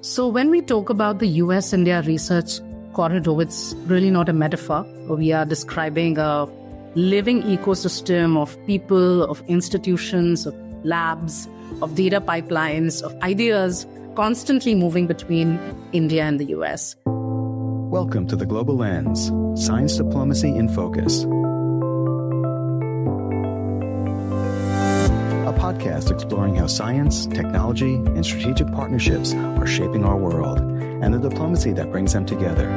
So when we talk about the US-India research corridor, it's really not a metaphor. We are describing a living ecosystem of people, of institutions, of labs, of data pipelines, of ideas constantly moving between India and the US. Welcome to The Global Lens, Science Diplomacy in Focus. A podcast exploring how science, technology, and strategic partnerships are shaping our world and the diplomacy that brings them together.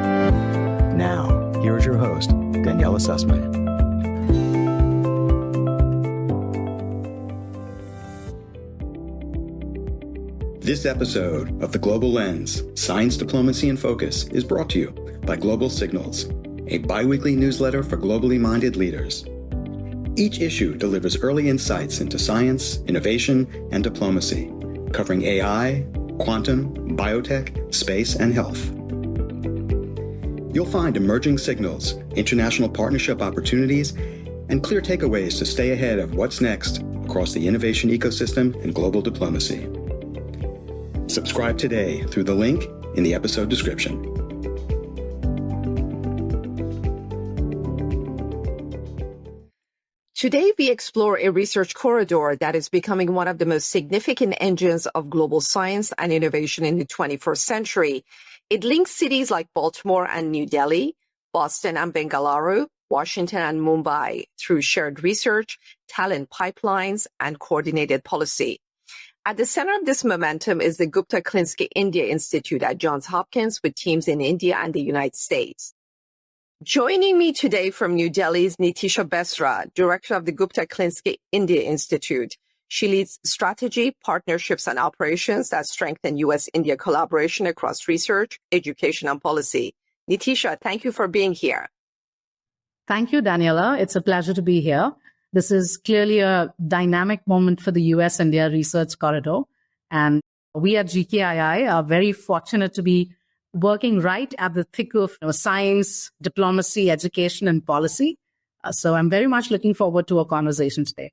Now, here is your host, Daniella Sussman. This episode of The Global Lens, Science Diplomacy in Focus is brought to you by Global Signals, a bi-weekly newsletter for globally minded leaders. Each issue delivers early insights into science, innovation, and diplomacy, covering AI, quantum, biotech, space, and health. You'll find emerging signals, international partnership opportunities, and clear takeaways to stay ahead of what's next across the innovation ecosystem and global diplomacy. Subscribe today through the link in the episode description. Today, we explore a research corridor that is becoming one of the most significant engines of global science and innovation in the 21st century. It links cities like Baltimore and New Delhi, Boston and Bengaluru, Washington and Mumbai through shared research, talent pipelines, and coordinated policy. At the center of this momentum is the Gupta-Klinsky India Institute at Johns Hopkins with teams in India and the United States. Joining me today from New Delhi is Neetisha Besra, director of the Gupta-Klinsky India Institute. She leads strategy, partnerships, and operations that strengthen U.S.-India collaboration across research, education, and policy. Neetisha, thank you for being here. Thank you, Daniela. It's a pleasure to be here. This is clearly a dynamic moment for the US-India research corridor. And we at GKII are very fortunate to be working right at the thick of science, diplomacy, education, and policy. So I'm very much looking forward to our conversation today.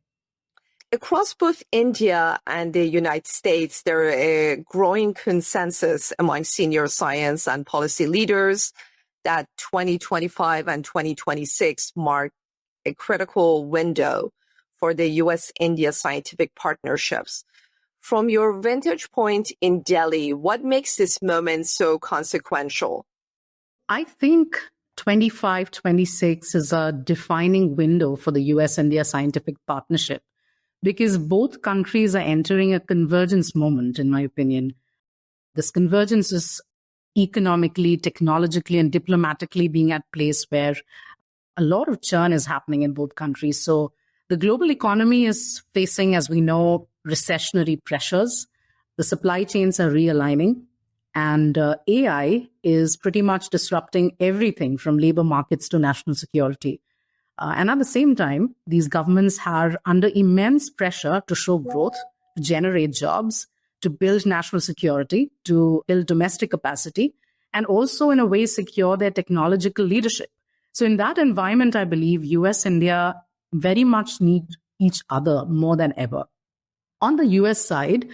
Across both India and the United States, there is a growing consensus among senior science and policy leaders that 2025 and 2026 mark a critical window for the U.S.-India scientific partnerships. From your vantage point in Delhi, what makes this moment so consequential? I think 25-26 is a defining window for the US-India scientific partnership because both countries are entering a convergence moment, in my opinion. This convergence is economically, technologically, and diplomatically being at place where a lot of churn is happening in both countries. So the global economy is facing, as we know, recessionary pressures. The supply chains are realigning, and AI is pretty much disrupting everything from labor markets to national security. And at the same time, these governments are under immense pressure to show growth, to generate jobs, to build national security, to build domestic capacity, and also in a way secure their technological leadership. So in that environment, I believe US-India very much need each other more than ever. On the US side,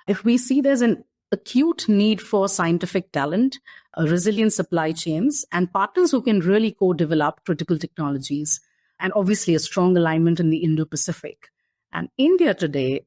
if we see there's an acute need for scientific talent, resilient supply chains, and partners who can really co-develop critical technologies, and obviously a strong alignment in the Indo-Pacific. And India today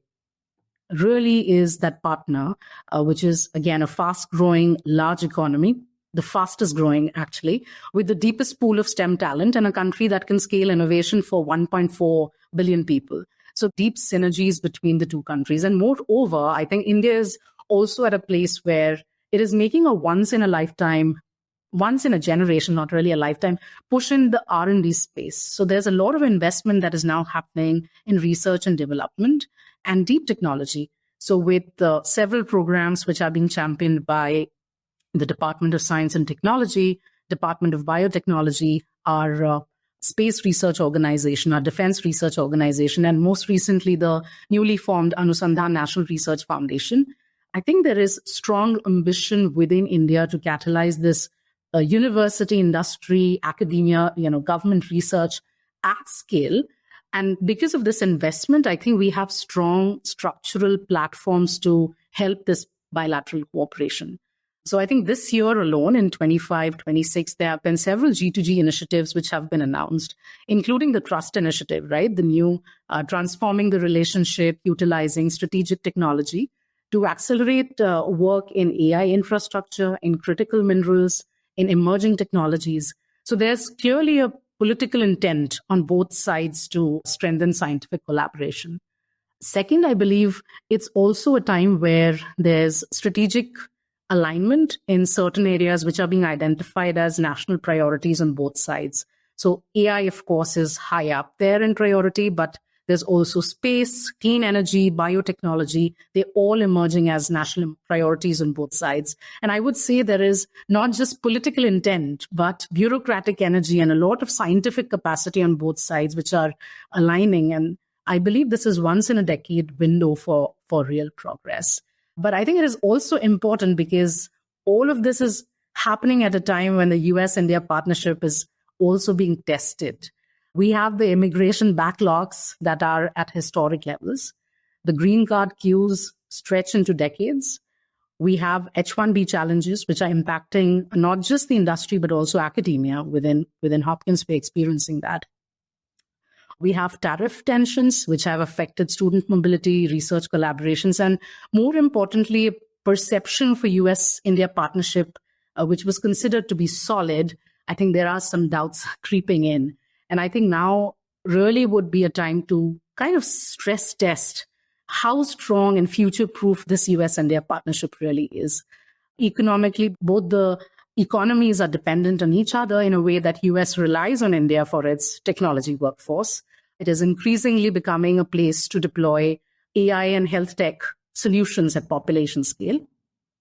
really is that partner, which is, again, a fast-growing, large economy, the fastest growing actually, with the deepest pool of STEM talent and a country that can scale innovation for 1.4 billion people. So deep synergies between the two countries. And moreover, I think India is also at a place where it is making a once in a generation, not really a lifetime, push in the R&D space. So there's a lot of investment that is now happening in research and development and deep technology. So with several programs which are being championed by the Department of Science and Technology, Department of Biotechnology, our space research organization, our defense research organization, and most recently the newly formed Anusandhan National Research Foundation. I think there is strong ambition within India to catalyze this university, industry, academia, government research at scale. And because of this investment, I think we have strong structural platforms to help this bilateral cooperation. So I think this year alone in 25-26, there have been several G2G initiatives which have been announced, including the Trust Initiative, right? The new transforming the relationship, utilizing strategic technology to accelerate work in AI infrastructure, in critical minerals, in emerging technologies. So there's clearly a political intent on both sides to strengthen scientific collaboration. Second, I believe it's also a time where there's strategic alignment in certain areas which are being identified as national priorities on both sides. So AI, of course, is high up there in priority, but there's also space, clean energy, biotechnology. They're all emerging as national priorities on both sides. And I would say there is not just political intent, but bureaucratic energy and a lot of scientific capacity on both sides, which are aligning. And I believe this is once in a decade window for real progress. But I think it is also important because all of this is happening at a time when the US-India partnership is also being tested. We have the immigration backlogs that are at historic levels. The green card queues stretch into decades. We have H-1B challenges, which are impacting not just the industry, but also academia. Within Hopkins, we're experiencing that. We have tariff tensions, which have affected student mobility, research collaborations, and more importantly, perception for US-India partnership, which was considered to be solid. I think there are some doubts creeping in. And I think now really would be a time to kind of stress test how strong and future-proof this US-India partnership really is. Economically, both the economies are dependent on each other in a way that US relies on India for its technology workforce. It is increasingly becoming a place to deploy AI and health tech solutions at population scale.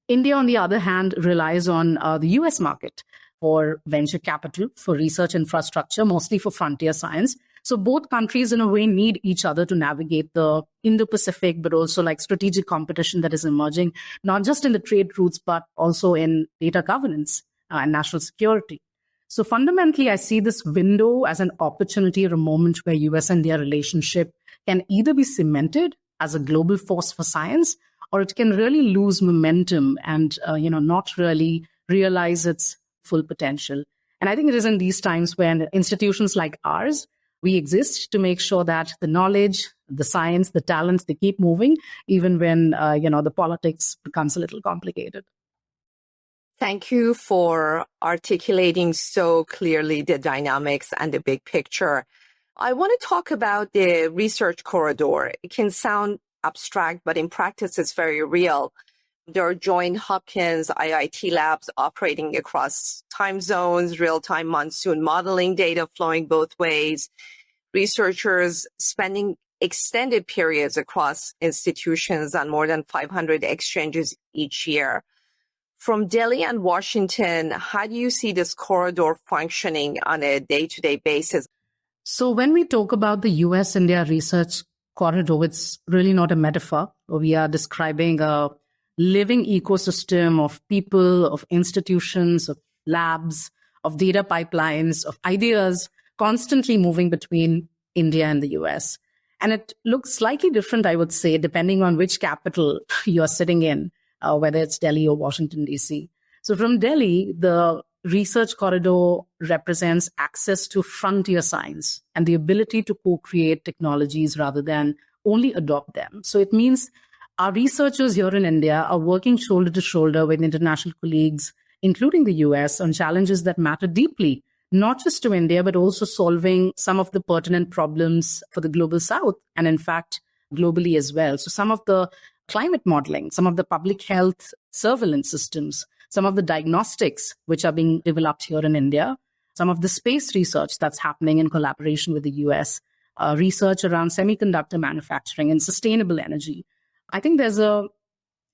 India, on the other hand, relies on the US market for venture capital, for research infrastructure, mostly for frontier science. So both countries, in a way, need each other to navigate the Indo-Pacific, but also like strategic competition that is emerging, not just in the trade routes, but also in data governance and national security. So fundamentally, I see this window as an opportunity or a moment where US and their relationship can either be cemented as a global force for science, or it can really lose momentum and not really realize its full potential. And I think it is in these times when institutions like ours, we exist to make sure that the knowledge, the science, the talents, they keep moving, even when the politics becomes a little complicated. Thank you for articulating so clearly the dynamics and the big picture. I want to talk about the research corridor. It can sound abstract, but in practice, it's very real. There are joint Hopkins IIT labs operating across time zones, real-time monsoon modeling data flowing both ways, researchers spending extended periods across institutions on more than 500 exchanges each year. From Delhi and Washington, how do you see this corridor functioning on a day-to-day basis? So when we talk about the US-India research corridor, it's really not a metaphor. We are describing a living ecosystem of people, of institutions, of labs, of data pipelines, of ideas constantly moving between India and the US. And it looks slightly different, I would say, depending on which capital you're sitting in, whether it's Delhi or Washington, D.C. So from Delhi, the research corridor represents access to frontier science and the ability to co-create technologies rather than only adopt them. So it means our researchers here in India are working shoulder to shoulder with international colleagues, including the US, on challenges that matter deeply, not just to India, but also solving some of the pertinent problems for the global South, and in fact, globally as well. So some of the climate modeling, some of the public health surveillance systems, some of the diagnostics which are being developed here in India, some of the space research that's happening in collaboration with the US, research around semiconductor manufacturing and sustainable energy. I think there's a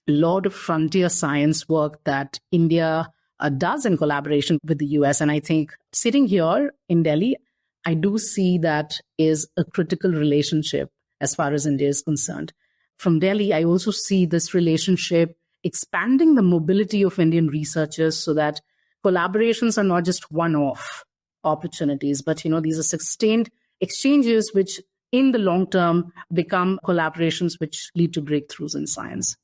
lot of frontier science work that India does in collaboration with the US. And I think sitting here in Delhi, I do see that is a critical relationship as far as India is concerned. From Delhi, I also see this relationship expanding the mobility of Indian researchers so that collaborations are not just one-off opportunities, but these are sustained exchanges which in the long term become collaborations which lead to breakthroughs in science.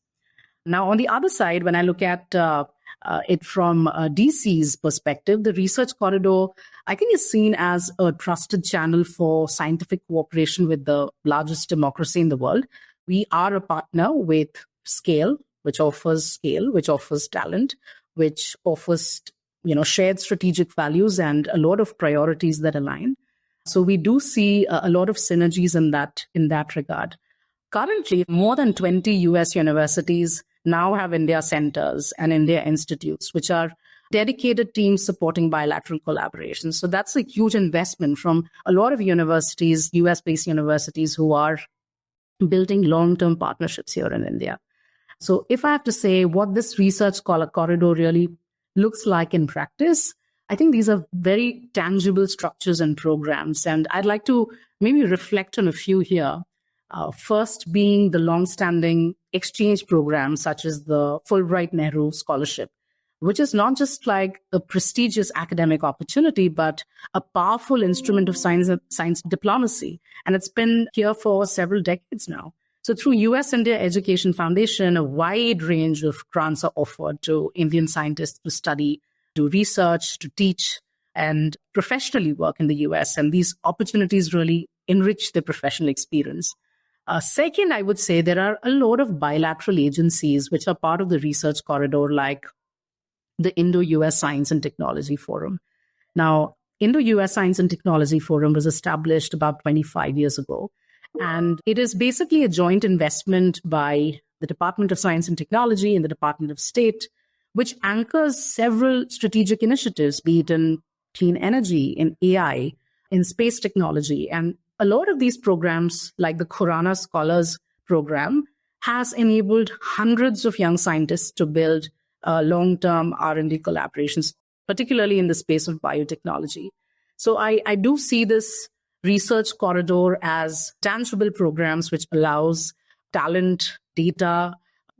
Now, on the other side, when I look at it from DC's perspective, the research corridor, I think, is seen as a trusted channel for scientific cooperation with the largest democracy in the world. We are a partner with scale, which offers talent, which offers, shared strategic values and a lot of priorities that align. So we do see a lot of synergies in that regard. Currently, more than 20 US universities now have India centers and India institutes, which are dedicated teams supporting bilateral collaboration. So that's a huge investment from a lot of universities, US-based universities, who are building long-term partnerships here in India. So if I have to say what this research corridor really looks like in practice, I think these are very tangible structures and programs. And I'd like to maybe reflect on a few here. First being the long-standing exchange programs, such as the Fulbright Nehru Scholarship, which is not just like a prestigious academic opportunity, but a powerful instrument of science diplomacy. And it's been here for several decades now. So through US-India Education Foundation, a wide range of grants are offered to Indian scientists to study, do research, to teach, and professionally work in the US. And these opportunities really enrich their professional experience. Second, I would say there are a lot of bilateral agencies which are part of the research corridor, like the Indo-US Science and Technology Forum. Now, Indo-US Science and Technology Forum was established about 25 years ago, and it is basically a joint investment by the Department of Science and Technology and the Department of State, which anchors several strategic initiatives, be it in clean energy, in AI, in space technology. And a lot of these programs, like the Khurana Scholars Program, has enabled hundreds of young scientists to build long-term R&D collaborations, particularly in the space of biotechnology. So I do see this research corridor as tangible programs which allows talent, data,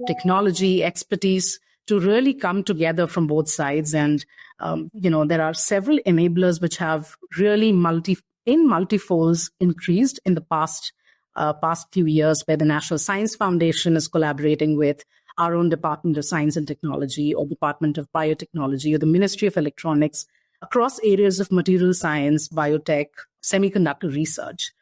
technology, expertise to really come together from both sides. And, there are several enablers which have really multifolds increased in the past few years, where the National Science Foundation is collaborating with our own Department of Science and Technology, or Department of Biotechnology, or the Ministry of Electronics, across areas of material science, biotech, semiconductor research.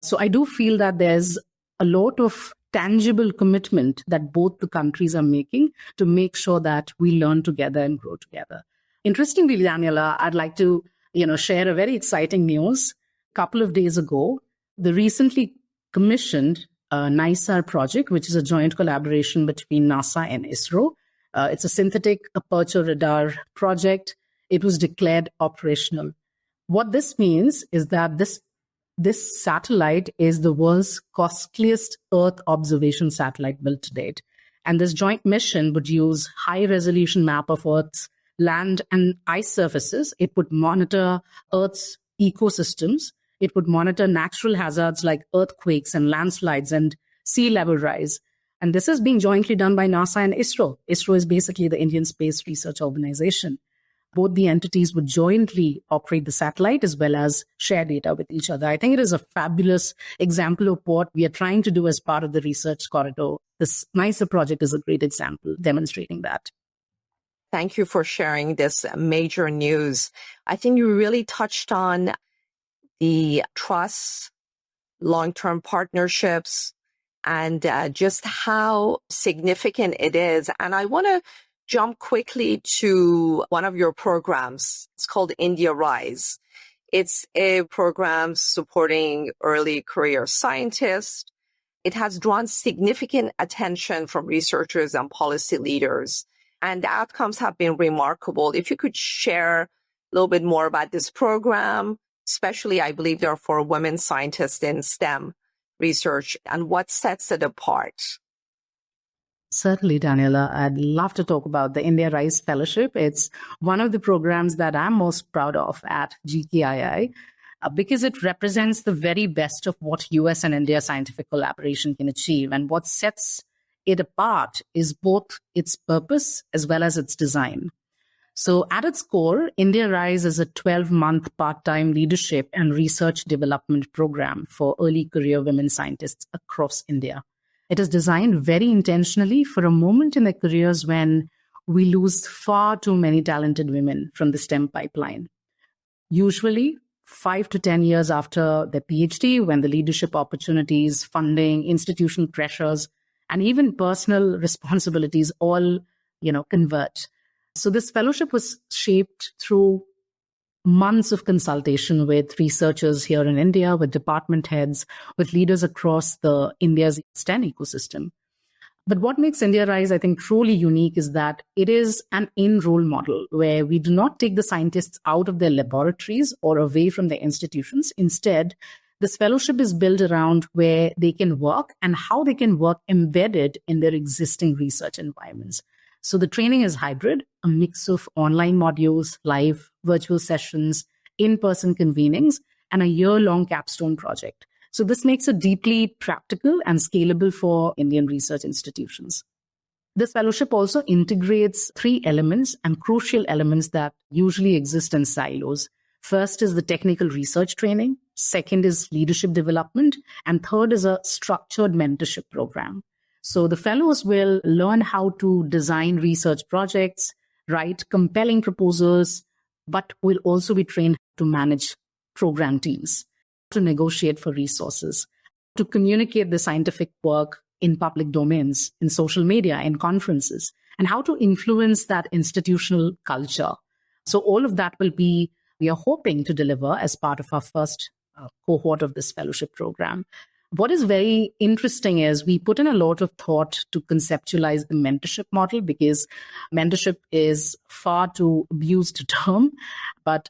So I do feel that there's a lot of tangible commitment that both the countries are making to make sure that we learn together and grow together. Interestingly, Daniela, I'd like to share a very exciting news. A couple of days ago, the recently commissioned NISAR project, which is a joint collaboration between NASA and ISRO. It's a synthetic aperture radar project. It was declared operational. What this means is that this satellite is the world's costliest Earth observation satellite built to date. And this joint mission would use high-resolution map of Earth's land and ice surfaces. It would monitor Earth's ecosystems. It would monitor natural hazards like earthquakes and landslides and sea level rise. And this is being jointly done by NASA and ISRO. ISRO is basically the Indian Space Research Organization. Both the entities would jointly operate the satellite as well as share data with each other. I think it is a fabulous example of what we are trying to do as part of the research corridor. This NISA project is a great example demonstrating that. Thank you for sharing this major news. I think you really touched on the trust, long-term partnerships, and just how significant it is. And I want to jump quickly to one of your programs. It's called India Rise. It's a program supporting early career scientists. It has drawn significant attention from researchers and policy leaders, and the outcomes have been remarkable. If you could share a little bit more about this program, especially I believe there are for women scientists in STEM research, and what sets it apart. Certainly, Daniela. I'd love to talk about the India Rise Fellowship. It's one of the programs that I'm most proud of at GKII because it represents the very best of what US and India scientific collaboration can achieve. And what sets it apart is both its purpose as well as its design. So at its core, India Rise is a 12-month part-time leadership and research development program for early career women scientists across India. It is designed very intentionally for a moment in their careers when we lose far too many talented women from the STEM pipeline. Usually, 5 to 10 years after their PhD, when the leadership opportunities, funding, institutional pressures, and even personal responsibilities all, convert. So this fellowship was shaped through months of consultation with researchers here in India, with department heads, with leaders across India's STEM ecosystem. But what makes India Rise, I think, truly unique is that it is an in-role model where we do not take the scientists out of their laboratories or away from their institutions. Instead, this fellowship is built around where they can work and how they can work embedded in their existing research environments. So the training is hybrid, a mix of online modules, live virtual sessions, in-person convenings, and a year-long capstone project. So this makes it deeply practical and scalable for Indian research institutions. This fellowship also integrates 3 elements and crucial elements that usually exist in silos. First is the technical research training. Second is leadership development. And third is a structured mentorship program. So the fellows will learn how to design research projects, write compelling proposals, but will also be trained to manage program teams, to negotiate for resources, to communicate the scientific work in public domains, in social media, in conferences, and how to influence that institutional culture. So all of that we are hoping to deliver as part of our first cohort of this fellowship program. What is very interesting is we put in a lot of thought to conceptualize the mentorship model, because mentorship is far too abused term, but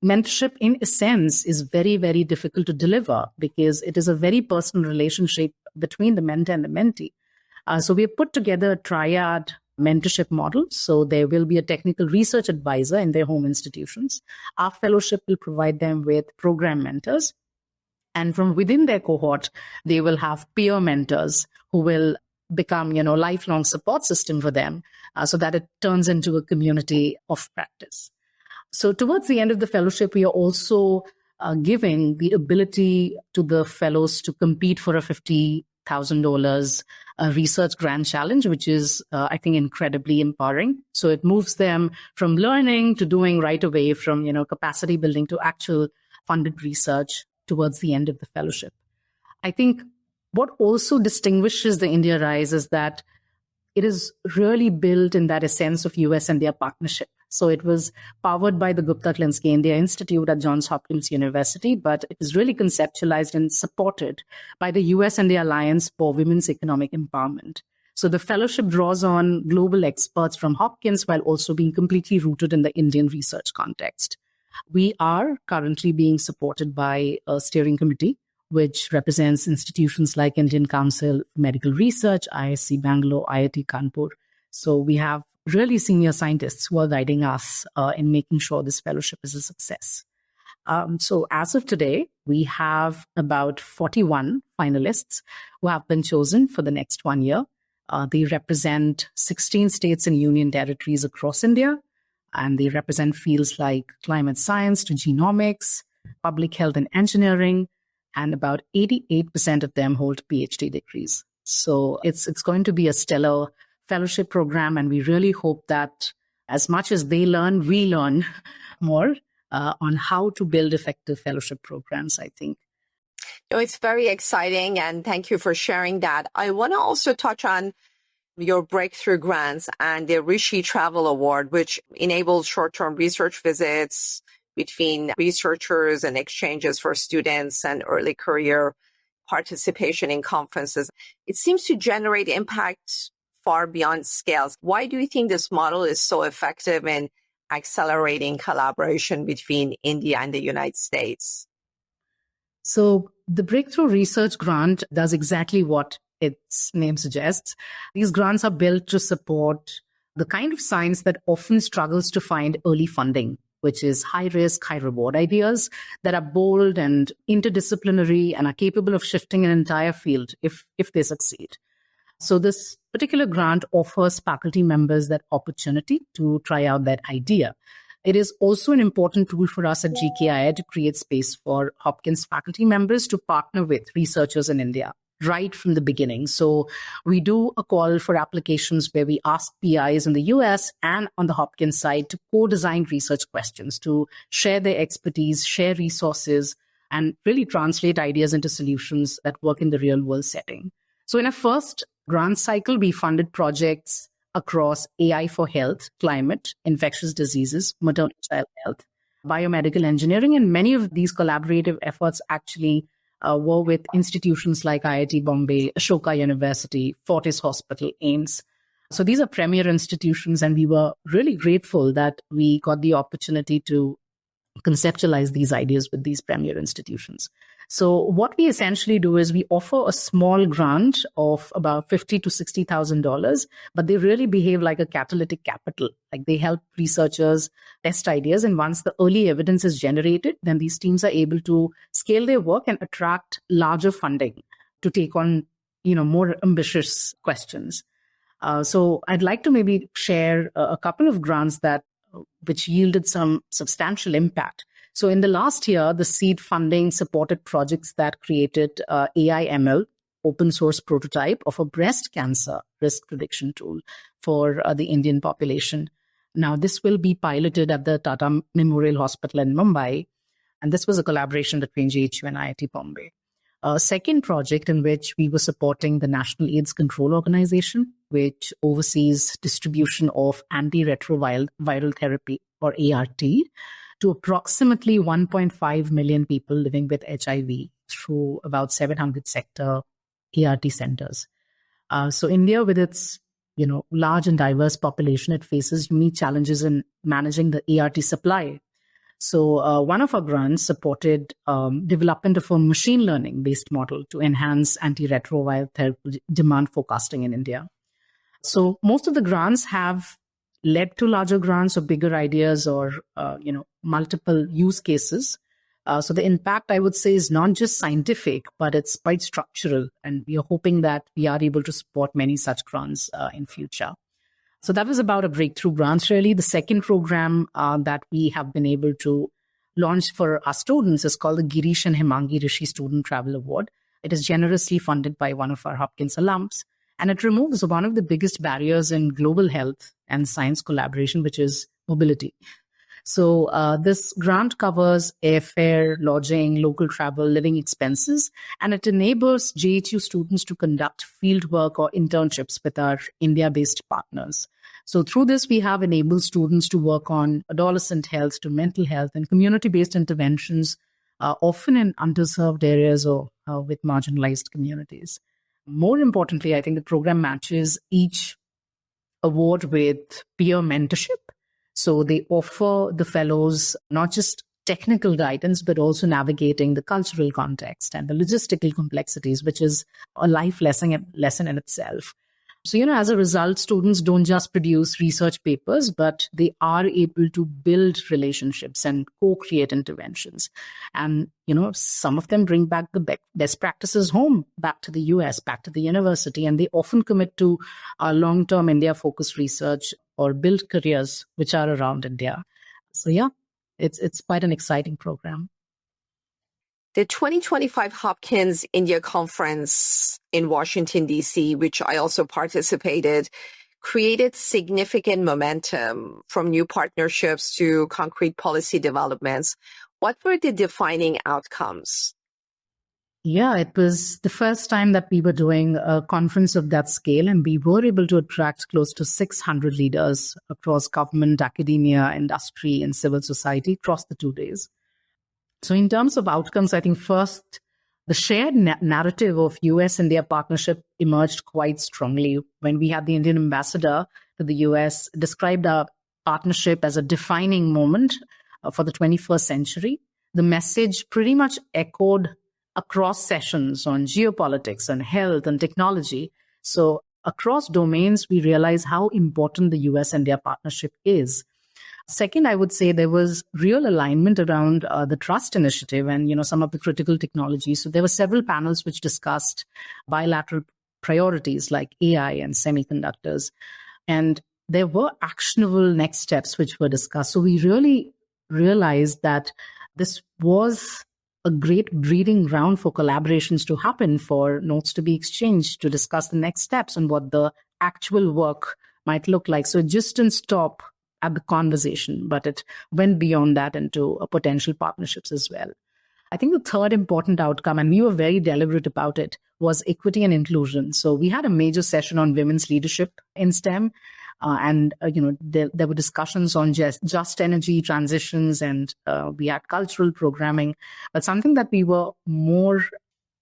mentorship in a sense is very, very difficult to deliver because it is a very personal relationship between the mentor and the mentee. So we have put together a triad mentorship model. So there will be a technical research advisor in their home institutions. Our fellowship will provide them with program mentors. And from within their cohort, they will have peer mentors who will become, lifelong support system for them so that it turns into a community of practice. So towards the end of the fellowship, we are also giving the ability to the fellows to compete for a $50,000 research grant challenge, which is, I think, incredibly empowering. So it moves them from learning to doing right away, from, capacity building to actual funded research towards the end of the fellowship. I think what also distinguishes the India Rise is that it is really built in that essence of US India partnership. So it was powered by the Gupta-Klinsky India Institute at Johns Hopkins University, but it is really conceptualized and supported by the US India Alliance for Women's Economic Empowerment. So the fellowship draws on global experts from Hopkins while also being completely rooted in the Indian research context. We are currently being supported by a steering committee, which represents institutions like Indian Council for Medical Research, IISc Bangalore, IIT Kanpur. So we have really senior scientists who are guiding us in making sure this fellowship is a success. So as of today, we have about 41 finalists who have been chosen for the next 1 year. They represent 16 states and union territories across India, and they represent fields like climate science to genomics, public health and engineering, and about 88% of them hold PhD degrees. So it's going to be a stellar fellowship program, and we really hope that as much as they learn, we learn more on how to build effective fellowship programs, I think. It's very exciting, and thank you for sharing that. I want to also touch on your breakthrough grants and the Rishi Travel Award, which enables short-term research visits between researchers and exchanges for students and early career participation in conferences. It seems to generate impact far beyond scales. Why do you think this model is so effective in accelerating collaboration between India and the United States? So the Breakthrough Research Grant does exactly what its name suggests. These grants are built to support the kind of science that often struggles to find early funding, which is high risk, high reward ideas that are bold and interdisciplinary and are capable of shifting an entire field if they succeed. So this particular grant offers faculty members that opportunity to try out that idea. It is also an important tool for us at GKIA to create space for Hopkins faculty members to partner with researchers in India. right from the beginning. So we do a call for applications where we ask PIs in the US and on the Hopkins side to co-design research questions, to share their expertise, share resources, and really translate ideas into solutions that work in the real world setting. So in our first grant cycle, we funded projects across AI for health, climate, infectious diseases, maternal child health, biomedical engineering, and many of these collaborative efforts actually were with institutions like IIT Bombay, Ashoka University, Fortis Hospital, AIMS. So these are premier institutions, and we were really grateful that we got the opportunity to conceptualize these ideas with these premier institutions. So what we essentially do is we offer a small grant of about $50,000 to $60,000, but they really behave like a catalytic capital. Like they help researchers test ideas, and once the early evidence is generated, then these teams are able to scale their work and attract larger funding to take on, more ambitious questions. So I'd like to maybe share a couple of grants which yielded some substantial impact. So in the last year, the seed funding supported projects that created AI/ML, open source prototype of a breast cancer risk prediction tool for the Indian population. Now, this will be piloted at the Tata Memorial Hospital in Mumbai, and this was a collaboration between GHU and IIT Bombay. A second project in which we were supporting the National AIDS Control Organization, which oversees distribution of antiretroviral therapy, or ART, to approximately 1.5 million people living with HIV through about 700 sector ART centers. So India, with its large and diverse population, it faces unique challenges in managing the ART supply. So one of our grants supported development of a machine learning based model to enhance antiretroviral therapy demand forecasting in India. So most of the grants have led to larger grants or bigger ideas or, multiple use cases. So the impact, I would say, is not just scientific, but it's quite structural. And we are hoping that we are able to support many such grants in future. So that was about a breakthrough grants, really. The second program that we have been able to launch for our students is called the Girish and Himangi Rishi Student Travel Award. It is generously funded by one of our Hopkins alums, and it removes one of the biggest barriers in global health and science collaboration, which is mobility. So this grant covers airfare, lodging, local travel, living expenses, and it enables GHU students to conduct fieldwork or internships with our India-based partners. So through this, we have enabled students to work on adolescent health to mental health and community-based interventions, often in underserved areas or with marginalized communities. More importantly, I think the program matches each award with peer mentorship. So they offer the fellows not just technical guidance, but also navigating the cultural context and the logistical complexities, which is a life lesson in itself. So, as a result, students don't just produce research papers, but they are able to build relationships and co-create interventions. And, some of them bring back the best practices home, back to the US, back to the university, and they often commit to long-term India-focused research or build careers which are around India. So, it's quite an exciting program. The 2025 Hopkins India Conference in Washington, D.C., which I also participated, created significant momentum from new partnerships to concrete policy developments. What were the defining outcomes? Yeah, it was the first time that we were doing a conference of that scale, and we were able to attract close to 600 leaders across government, academia, industry, and civil society across the 2 days. So in terms of outcomes, I think first, the shared narrative of US-India partnership emerged quite strongly when we had the Indian ambassador to the US described our partnership as a defining moment for the 21st century. The message pretty much echoed across sessions on geopolitics and health and technology. So across domains, we realize how important the US-India partnership is. Second, I would say there was real alignment around the trust initiative and, some of the critical technologies. So there were several panels which discussed bilateral priorities like AI and semiconductors. And there were actionable next steps which were discussed. So we really realized that this was a great breeding ground for collaborations to happen, for notes to be exchanged, to discuss the next steps and what the actual work might look like. So it just didn't stop at the conversation, but it went beyond that into potential partnerships as well. I think the third important outcome, and we were very deliberate about it, was equity and inclusion. So we had a major session on women's leadership in STEM. There were discussions on just energy transitions, and we had cultural programming. But something that we were more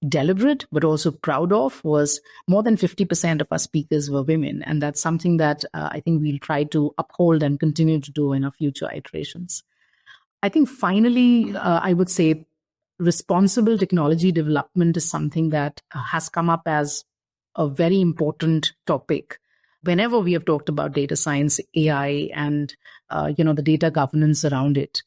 deliberate but also proud of was more than 50% of our speakers were women. And that's something that I think we'll try to uphold and continue to do in our future iterations. I think finally, I would say responsible technology development is something that has come up as a very important topic whenever we have talked about data science, AI, and the data governance around it.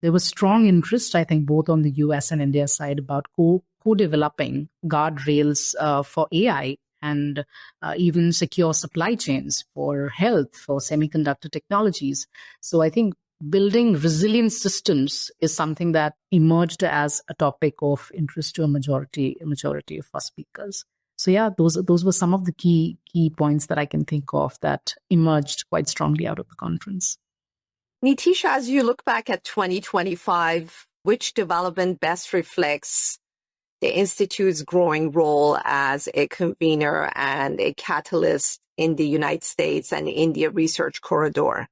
There was strong interest, I think, both on the US and India side about co-developing guardrails for AI and even secure supply chains for health, for semiconductor technologies. So I think building resilient systems is something that emerged as a topic of interest to a majority of our speakers. So yeah, those were some of the key points that I can think of that emerged quite strongly out of the conference. Neetisha, as you look back at 2025, which development best reflects the Institute's growing role as a convener and a catalyst in the United States and India research corridor?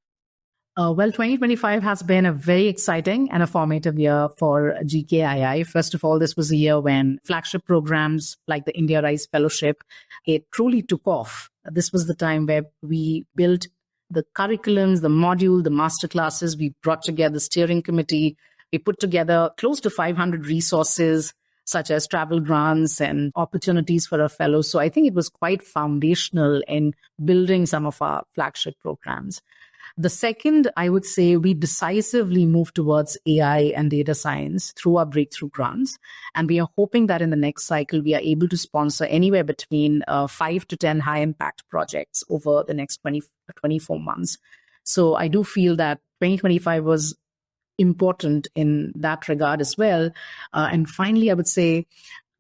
2025 has been a very exciting and a formative year for GKII. First of all, this was a year when flagship programs like the India Rise Fellowship, it truly took off. This was the time where we built the curriculums, the module, the masterclasses. We brought together the steering committee. We put together close to 500 resources, such as travel grants and opportunities for our fellows. So I think it was quite foundational in building some of our flagship programs. The second, I would say, we decisively moved towards AI and data science through our breakthrough grants. And we are hoping that in the next cycle, we are able to sponsor anywhere between 5 to 10 high impact projects over the next 24 months. So I do feel that 2025 was important in that regard as well. And finally, I would say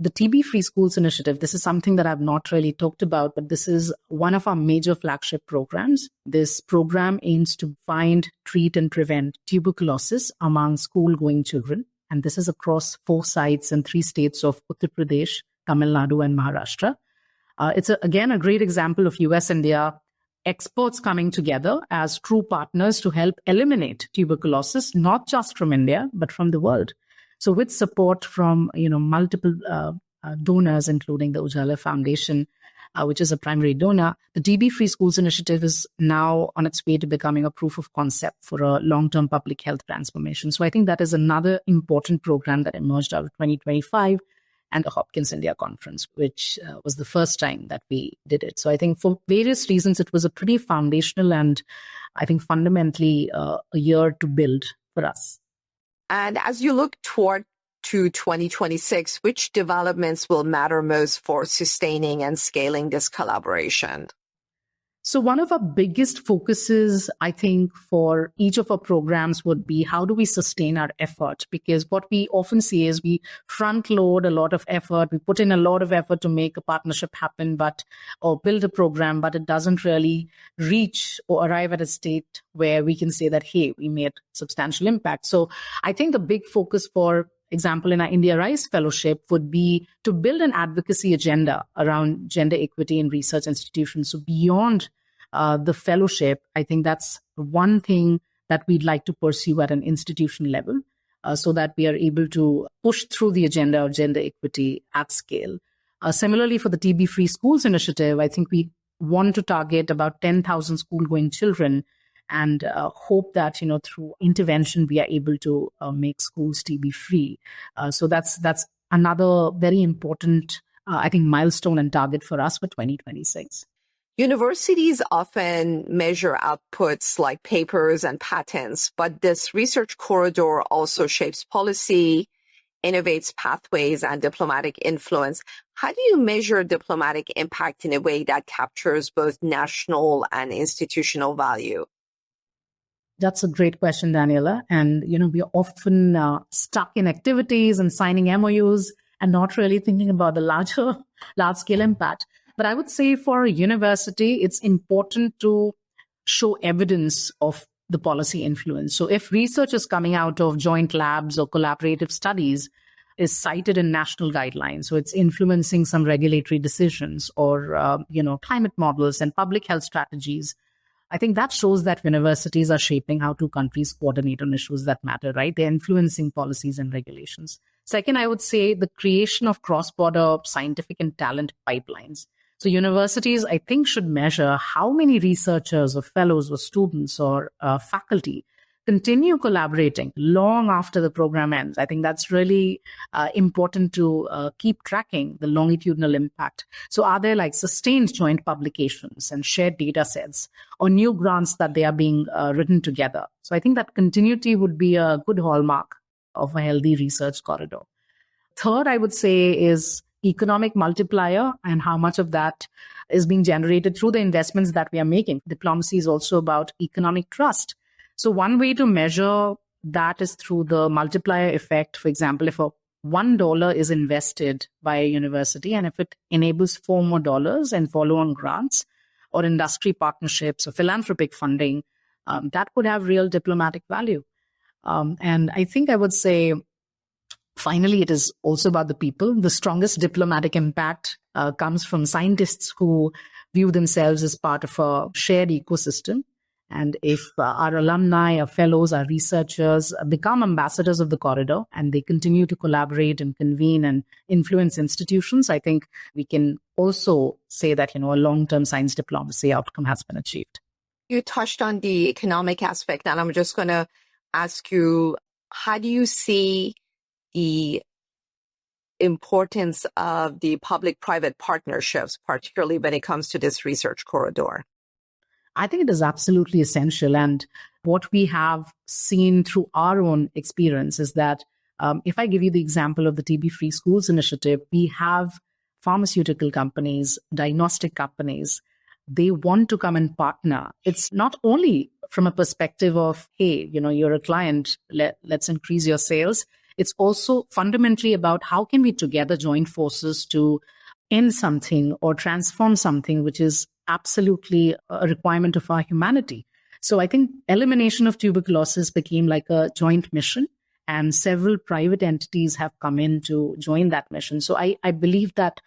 the TB-Free Schools Initiative, this is something that I've not really talked about, but this is one of our major flagship programs. This program aims to find, treat, and prevent tuberculosis among school-going children. And this is across 4 sites in 3 states of Uttar Pradesh, Tamil Nadu, and Maharashtra. It's, again, a great example of US-India experts coming together as true partners to help eliminate tuberculosis, not just from India, but from the world. So with support from multiple donors, including the Ujala Foundation, which is a primary donor, the TB-Free Schools Initiative is now on its way to becoming a proof of concept for a long-term public health transformation. So I think that is another important program that emerged out of 2025 and the Hopkins India Conference, which was the first time that we did it. So I think for various reasons, it was a pretty foundational and I think fundamentally a year to build for us. And as you look toward to 2026, which developments will matter most for sustaining and scaling this collaboration? So one of our biggest focuses, I think, for each of our programs would be how do we sustain our effort? Because what we often see is we front load a lot of effort. We put in a lot of effort to make a partnership happen, or build a program, but it doesn't really reach or arrive at a state where we can say that, hey, we made substantial impact. So I think a big focus, for example, in our India Rise Fellowship would be to build an advocacy agenda around gender equity in research institutions. So beyond the fellowship, I think that's one thing that we'd like to pursue at an institution level so that we are able to push through the agenda of gender equity at scale. Similarly, for the TB-Free Schools Initiative, I think we want to target about 10,000 school-going children and hope that, through intervention, we are able to make schools TB-free. So that's another very important, I think, milestone and target for us for 2026. Universities often measure outputs like papers and patents, but this research corridor also shapes policy, innovates pathways, and diplomatic influence. How do you measure diplomatic impact in a way that captures both national and institutional value? That's a great question, Daniela. And, we are often stuck in activities and signing MOUs and not really thinking about the large-scale impact. But I would say for a university, it's important to show evidence of the policy influence. So if research is coming out of joint labs or collaborative studies is cited in national guidelines, so it's influencing some regulatory decisions or, climate models and public health strategies, I think that shows that universities are shaping how two countries coordinate on issues that matter, right? They're influencing policies and regulations. Second, I would say the creation of cross-border scientific and talent pipelines. So universities, I think, should measure how many researchers or fellows or students or faculty continue collaborating long after the program ends. I think that's really important to keep tracking the longitudinal impact. So are there like sustained joint publications and shared data sets or new grants that they are being written together? So I think that continuity would be a good hallmark of a healthy research corridor. Third, I would say is economic multiplier and how much of that is being generated through the investments that we are making. Diplomacy is also about economic trust. So one way to measure that is through the multiplier effect. For example, if $1 is invested by a university and if it enables $4 more and follow-on grants or industry partnerships or philanthropic funding, that could have real diplomatic value. And I think I would say, finally, it is also about the people. The strongest diplomatic impact comes from scientists who view themselves as part of a shared ecosystem. And if our alumni, our fellows, our researchers become ambassadors of the corridor and they continue to collaborate and convene and influence institutions, I think we can also say that, a long-term science diplomacy outcome has been achieved. You touched on the economic aspect, and I'm just going to ask you, how do you see the importance of the public-private partnerships, particularly when it comes to this research corridor? I think it is absolutely essential. And what we have seen through our own experience is that if I give you the example of the TB-Free Schools initiative, we have pharmaceutical companies, diagnostic companies. They want to come and partner. It's not only from a perspective of, hey, you're a client, let's increase your sales. It's also fundamentally about how can we together join forces to end something or transform something which is absolutely a requirement of our humanity. So I think elimination of tuberculosis became like a joint mission, and several private entities have come in to join that mission. So I believe that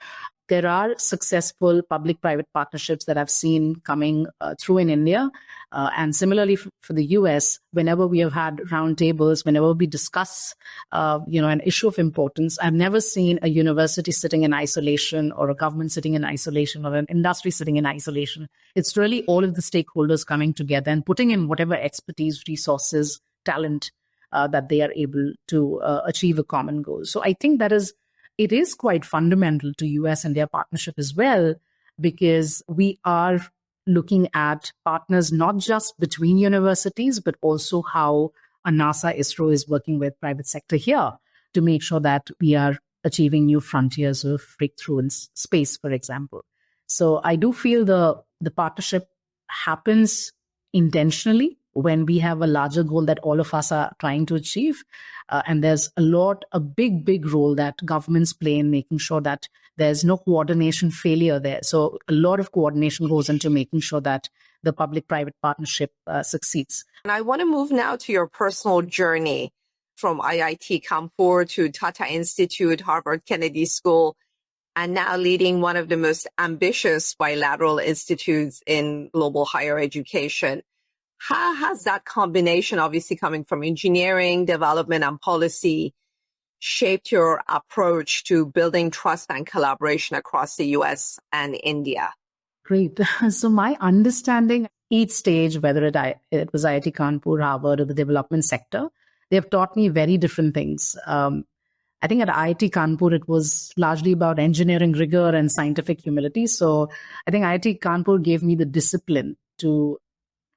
there are successful public-private partnerships that I've seen coming through in India. And similarly for the US, whenever we have had roundtables, whenever we discuss, an issue of importance, I've never seen a university sitting in isolation or a government sitting in isolation or an industry sitting in isolation. It's really all of the stakeholders coming together and putting in whatever expertise, resources, talent that they are able to achieve a common goal. So I think it is quite fundamental to US and their partnership as well, because we are looking at partners not just between universities, but also how NASA, ISRO is working with private sector here to make sure that we are achieving new frontiers of breakthrough in space, for example. So I do feel the partnership happens intentionally when we have a larger goal that all of us are trying to achieve. And there's a big role that governments play in making sure that there's no coordination failure there. So a lot of coordination goes into making sure that the public-private partnership succeeds. And I want to move now to your personal journey from IIT Kanpur to Tata Institute, Harvard Kennedy School, and now leading one of the most ambitious bilateral institutes in global higher education. How has that combination, obviously coming from engineering, development, and policy, shaped your approach to building trust and collaboration across the US and India? Great. So my understanding, each stage, whether it was IIT Kanpur, Harvard, or the development sector, they have taught me very different things. I think at IIT Kanpur, it was largely about engineering rigor and scientific humility. So I think IIT Kanpur gave me the discipline to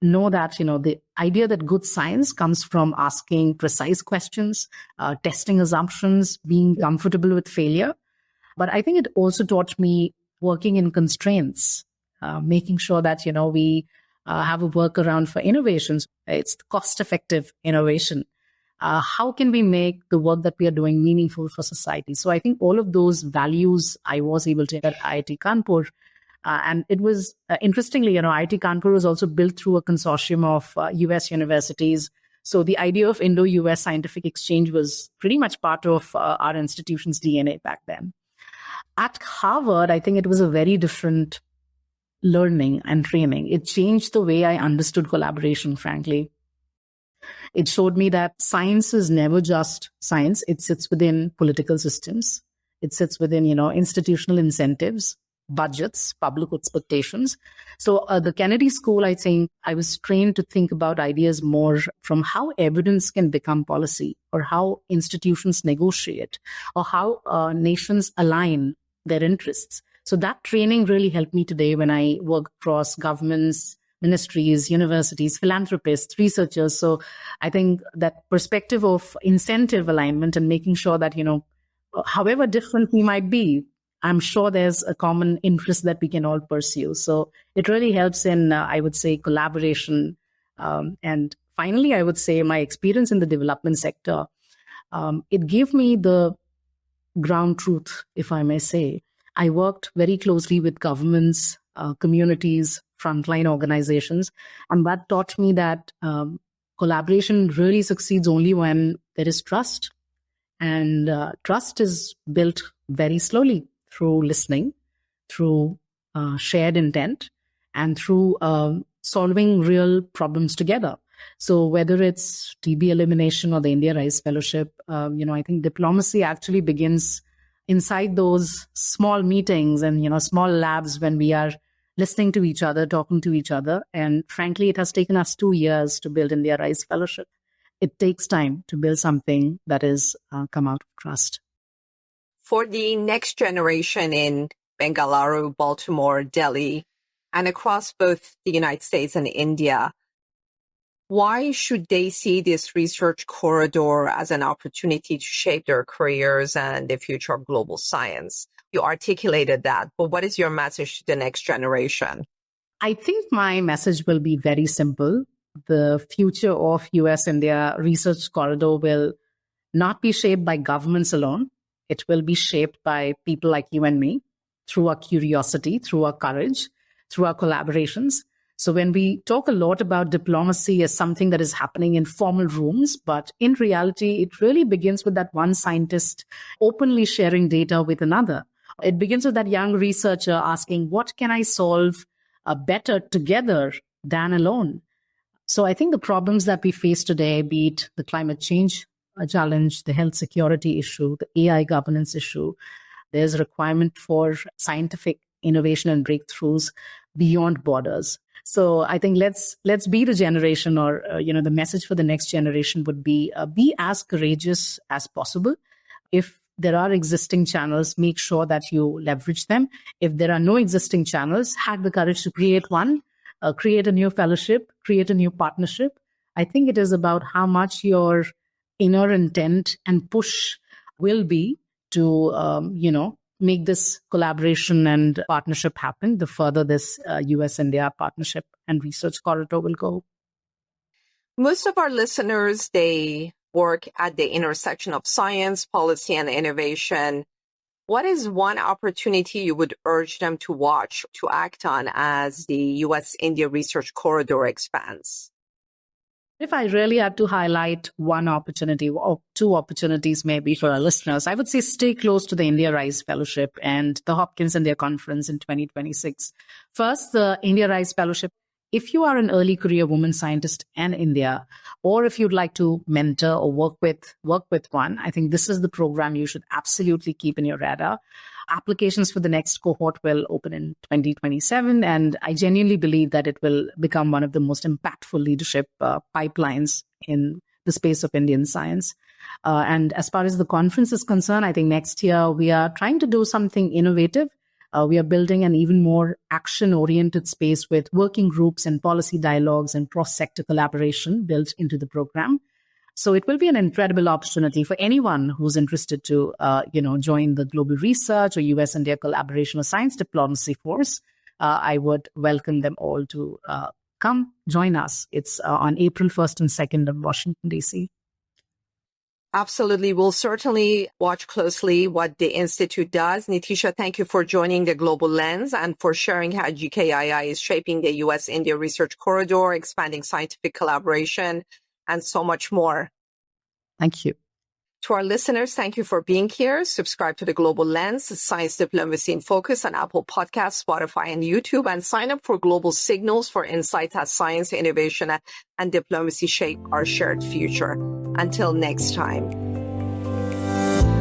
know that, the idea that good science comes from asking precise questions, testing assumptions, being comfortable with failure. But I think it also taught me working in constraints, making sure that, we have a workaround for innovations. It's cost-effective innovation. How can we make the work that we are doing meaningful for society? So I think all of those values I was able to get at IIT Kanpur. And it was, interestingly, IIT Kanpur was also built through a consortium of US universities. So the idea of Indo-US scientific exchange was pretty much part of our institution's DNA back then. At Harvard, I think it was a very different learning and training. It changed the way I understood collaboration, frankly. It showed me that science is never just science. It sits within political systems. It sits within, institutional incentives, budgets, public expectations. So the Kennedy School, I think I was trained to think about ideas more from how evidence can become policy, or how institutions negotiate, or how nations align their interests. So that training really helped me today when I work across governments, ministries, universities, philanthropists, researchers. So I think that perspective of incentive alignment and making sure that, however different we might be, I'm sure there's a common interest that we can all pursue. So it really helps in, I would say, collaboration. And finally, I would say my experience in the development sector, it gave me the ground truth, if I may say. I worked very closely with governments, communities, frontline organizations, and that taught me that collaboration really succeeds only when there is trust. And trust is built very slowly through listening, through shared intent, and through solving real problems together. So whether it's TB elimination or the India Rice Fellowship, I think diplomacy actually begins inside those small meetings and, small labs when we are listening to each other, talking to each other. And frankly, it has taken us 2 years to build India Rice Fellowship. It takes time to build something that is come out of trust. For the next generation in Bengaluru, Baltimore, Delhi, and across both the United States and India, why should they see this research corridor as an opportunity to shape their careers and the future of global science? You articulated that, but what is your message to the next generation? I think my message will be very simple. The future of US-India research corridor will not be shaped by governments alone. It will be shaped by people like you and me, through our curiosity, through our courage, through our collaborations. So when we talk a lot about diplomacy as something that is happening in formal rooms, but in reality, it really begins with that one scientist openly sharing data with another. It begins with that young researcher asking, what can I solve better together than alone? So I think the problems that we face today, be it the climate change challenge, the health security issue, the AI governance issue, there's a requirement for scientific innovation and breakthroughs beyond borders. So I think let's be the generation, or the message for the next generation would be as courageous as possible. If there are existing channels, make sure that you leverage them. If there are no existing channels, have the courage to create one, create a new fellowship, create a new partnership. I think it is about how much your inner intent and push will be to, make this collaboration and partnership happen, the further this US-India partnership and research corridor will go. Most of our listeners, they work at the intersection of science, policy, and innovation. What is one opportunity you would urge them to watch, to act on as the US-India research corridor expands? If I really had to highlight one opportunity or two opportunities maybe for our listeners, I would say stay close to the India Rice Fellowship and the Hopkins India Conference in 2026. First, the India Rice Fellowship. If you are an early career woman scientist in India, or if you'd like to mentor or work with one, I think this is the program you should absolutely keep in your radar. Applications for the next cohort will open in 2027, and I genuinely believe that it will become one of the most impactful leadership pipelines in the space of Indian science. And as far as the conference is concerned, I think next year we are trying to do something innovative. We are building an even more action-oriented space with working groups and policy dialogues and cross-sector collaboration built into the program. So it will be an incredible opportunity for anyone who's interested to, join the global research or US-India collaboration or science diplomacy force. I would welcome them all to come join us. It's on April 1st and 2nd in Washington, D.C. Absolutely. We'll certainly watch closely what the Institute does. Neetisha, thank you for joining the Global Lens and for sharing how GKII is shaping the U.S.-India research corridor, expanding scientific collaboration, and so much more. Thank you. To our listeners, thank you for being here. Subscribe to the Global Lens, Science Diplomacy in Focus on Apple Podcasts, Spotify, and YouTube, and sign up for Global Signals for insights as science, innovation, and diplomacy shape our shared future. Until next time.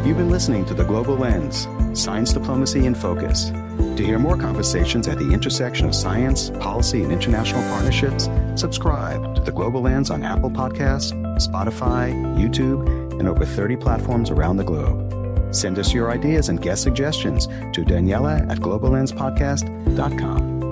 You've been listening to The Global Lens, Science Diplomacy in Focus. To hear more conversations at the intersection of science, policy, and international partnerships, subscribe to The Global Lens on Apple Podcasts, Spotify, YouTube, and over 30 platforms around the globe. Send us your ideas and guest suggestions to Daniella@globallenspodcast.com.